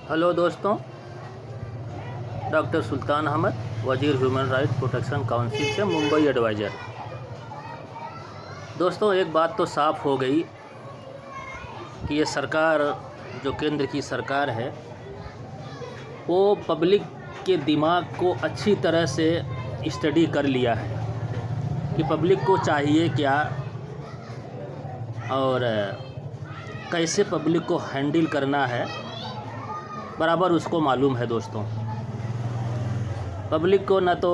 Hello दोस्तों, doctor सुल्तान अहमद, वजीर human right protection council से मुंबई एडवाइज़र। दोस्तों, एक बात तो साफ़ हो गई कि ये सरकार, जो केंद्र की सरकार है, वो पब्लिक के दिमाग को अच्छी तरह से स्टडी कर लिया है कि पब्लिक को चाहिए क्या और कैसे पब्लिक को हैंडल करना है, बराबर उसको मालूम है। दोस्तों, पब्लिक को न तो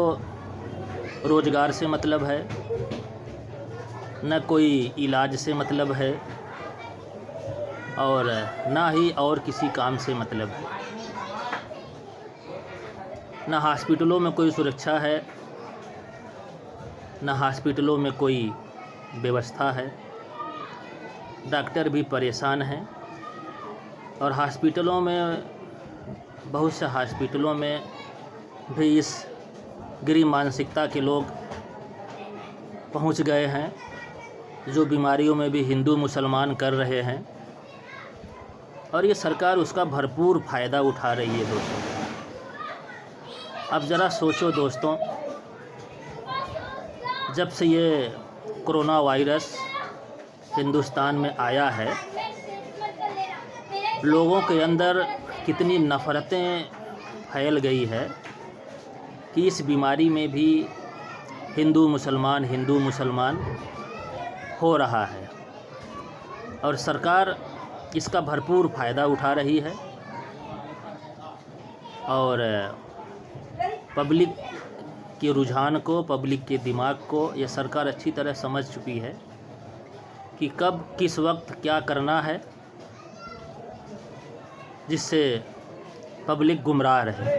रोज़गार से मतलब है, न कोई इलाज से मतलब है और ना ही और किसी काम से मतलब है। न हॉस्पिटलों में कोई सुरक्षा है, न हॉस्पिटलों में कोई व्यवस्था है। डॉक्टर भी परेशान हैं और हॉस्पिटलों में, बहुत से हॉस्पिटलों में भी इस गरीब मानसिकता के लोग पहुंच गए हैं, जो बीमारियों में भी हिंदू मुसलमान कर रहे हैं और ये सरकार उसका भरपूर फ़ायदा उठा रही है। दोस्तों, अब ज़रा सोचो दोस्तों, जब से ये कोरोना वायरस हिंदुस्तान में आया है, लोगों के अंदर कितनी नफ़रतें फैल गई है कि इस बीमारी में भी हिंदू मुसलमान हो रहा है और सरकार इसका भरपूर फ़ायदा उठा रही है और पब्लिक के रुझान को, पब्लिक के दिमाग को ये सरकार अच्छी तरह समझ चुकी है कि कब किस वक्त क्या करना है, जिससे पब्लिक गुमराह रहे।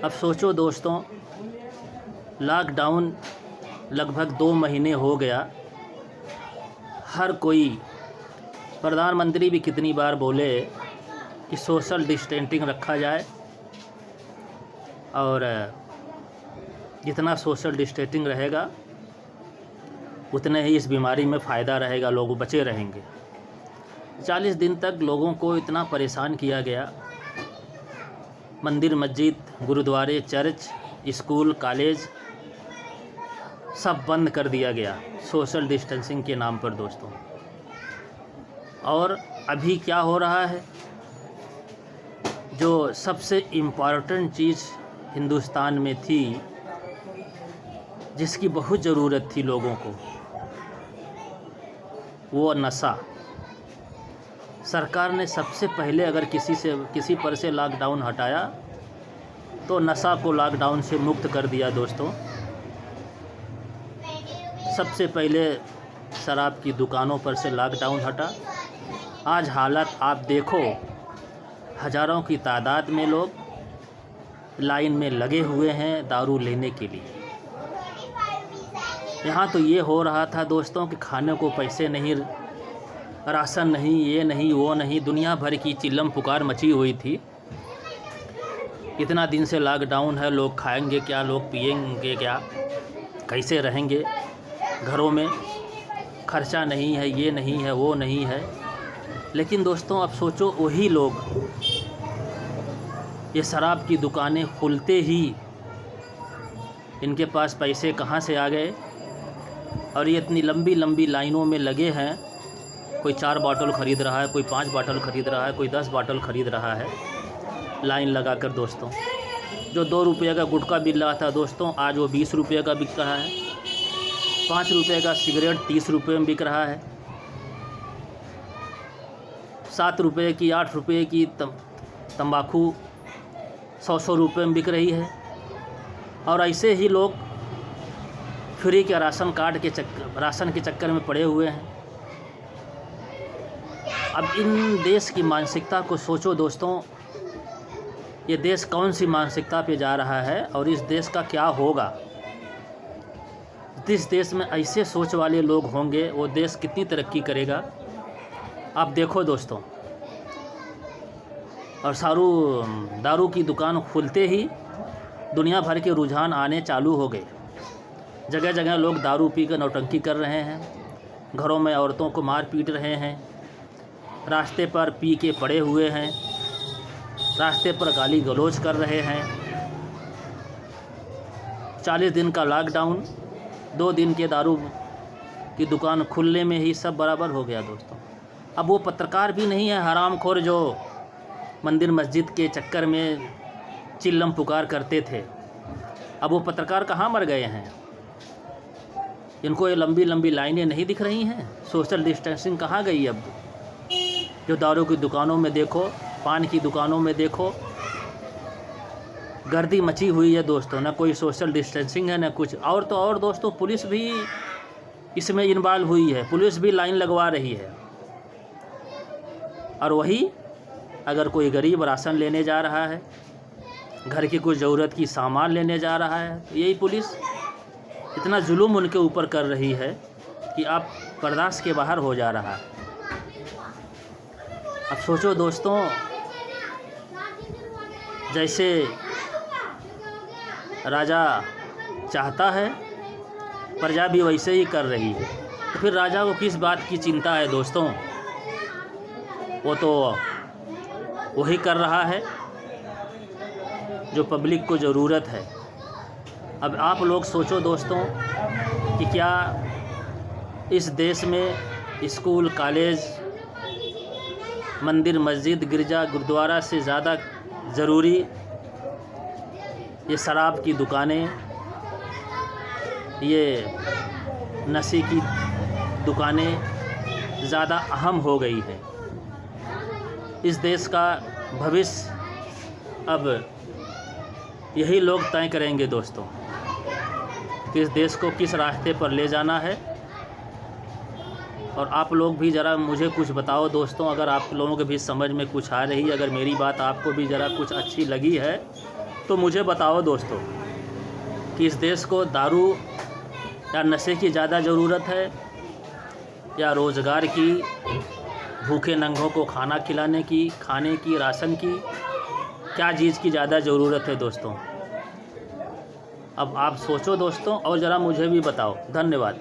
अब सोचो दोस्तों, लॉकडाउन लगभग 2 महीने हो गया, हर कोई, प्रधानमंत्री भी कितनी बार बोले कि सोशल डिस्टेंसिंग रखा जाए और जितना सोशल डिस्टेंसिंग रहेगा उतने ही इस बीमारी में फ़ायदा रहेगा, लोग बचे रहेंगे। 40 दिन तक लोगों को इतना परेशान किया गया, मंदिर, मस्जिद, गुरुद्वारे, चर्च, स्कूल, कॉलेज सब बंद कर दिया गया सोशल डिस्टेंसिंग के नाम पर। दोस्तों, और अभी क्या हो रहा है, जो सबसे इम्पॉर्टेंट चीज़ हिंदुस्तान में थी, जिसकी बहुत ज़रूरत थी लोगों को, वो नशा। सरकार ने सबसे पहले अगर किसी पर से लॉकडाउन हटाया तो नशा को लॉकडाउन से मुक्त कर दिया। दोस्तों, सबसे पहले शराब की दुकानों पर से लॉकडाउन हटा। आज हालत आप देखो, हज़ारों की तादाद में लोग लाइन में लगे हुए हैं दारू लेने के लिए। यहाँ तो ये हो रहा था दोस्तों कि खाने को पैसे नहीं, राशन नहीं, ये नहीं, वो नहीं, दुनिया भर की चिल्लम पुकार मची हुई थी। इतना दिन से लॉकडाउन है, लोग खाएंगे क्या, लोग पिएंगे क्या, कैसे रहेंगे, घरों में खर्चा नहीं है, ये नहीं है, वो नहीं है। लेकिन दोस्तों, अब सोचो, वही लोग ये शराब की दुकानें खुलते ही इनके पास पैसे कहाँ से आ गए और ये इतनी लंबी लंबी लाइनों में लगे हैं। कोई 4 बॉटल ख़रीद रहा है, कोई 5 बॉटल ख़रीद रहा है, कोई 10 बॉटल ख़रीद रहा है लाइन लगाकर। दोस्तों, जो 2 रुपये का गुटखा बिक रहा था दोस्तों, आज वो 20 रुपये का बिक रहा है। 5 रुपये का सिगरेट 30 रुपये में बिक रहा है। 7 रुपये की, 8 रुपये की तंबाकू 100 रुपये में बिक रही है। और ऐसे ही लोग फ्री के राशन के चक्कर में पड़े हुए हैं। अब इन देश की मानसिकता को सोचो दोस्तों, ये देश कौन सी मानसिकता पे जा रहा है और इस देश का क्या होगा। जिस देश में ऐसे सोच वाले लोग होंगे, वो देश कितनी तरक्की करेगा। आप देखो दोस्तों, और दारू की दुकान खुलते ही दुनिया भर के रुझान आने चालू हो गए। जगह जगह लोग दारू पी कर नौटंकी कर रहे हैं, घरों में औरतों को मार पीट रहे हैं, रास्ते पर पी के पड़े हुए हैं। रास्ते पर गाली गलौज कर रहे हैं। 40 दिन का लॉकडाउन, 2 दिन के दारू की दुकान खुलने में ही सब बराबर हो गया दोस्तों। अब वो पत्रकार भी नहीं है हरामखोर जो मंदिर मस्जिद के चक्कर में चिल्लम पुकार करते थे। अब वो पत्रकार कहाँ मर गए हैं? इनको ये लंबी लंबी लाइनें नहीं दिख रही हैं? सोशल डिस्टेंसिंग कहाँ गई? अब जो दारू की दुकानों में देखो, पान की दुकानों में देखो, गर्दी मची हुई है दोस्तों। ना कोई सोशल डिस्टेंसिंग है, ना कुछ। और तो और दोस्तों, पुलिस भी इसमें इन्वॉल्व हुई है। पुलिस भी लाइन लगवा रही है। और वही अगर कोई गरीब राशन लेने जा रहा है, घर की कुछ ज़रूरत की सामान लेने जा रहा है, तो यही पुलिस इतना जुल्म उनके ऊपर कर रही है कि आप बर्दाश्त के बाहर हो जा रहा है। अब सोचो दोस्तों, जैसे राजा चाहता है, प्रजा भी वैसे ही कर रही है। तो फिर राजा को किस बात की चिंता है दोस्तों? वो तो वही कर रहा है जो पब्लिक को ज़रूरत है। अब आप लोग सोचो दोस्तों कि क्या इस देश में स्कूल, कॉलेज, मंदिर, मस्जिद, गिरजा, गुरुद्वारा से ज़्यादा ज़रूरी ये शराब की दुकानें, ये नशे की दुकानें ज़्यादा अहम हो गई हैं? इस देश का भविष्य अब यही लोग तय करेंगे दोस्तों कि इस देश को किस रास्ते पर ले जाना है। और आप लोग भी ज़रा मुझे कुछ बताओ दोस्तों, अगर आप लोगों के भी समझ में कुछ आ रही, अगर मेरी बात आपको भी ज़रा कुछ अच्छी लगी है तो मुझे बताओ दोस्तों कि इस देश को दारू या नशे की ज़्यादा ज़रूरत है या रोज़गार की, भूखे नंगों को खाना खिलाने की, खाने की, राशन की, क्या चीज़ की ज़्यादा ज़रूरत है दोस्तों? अब आप सोचो दोस्तों और ज़रा मुझे भी बताओ। धन्यवाद।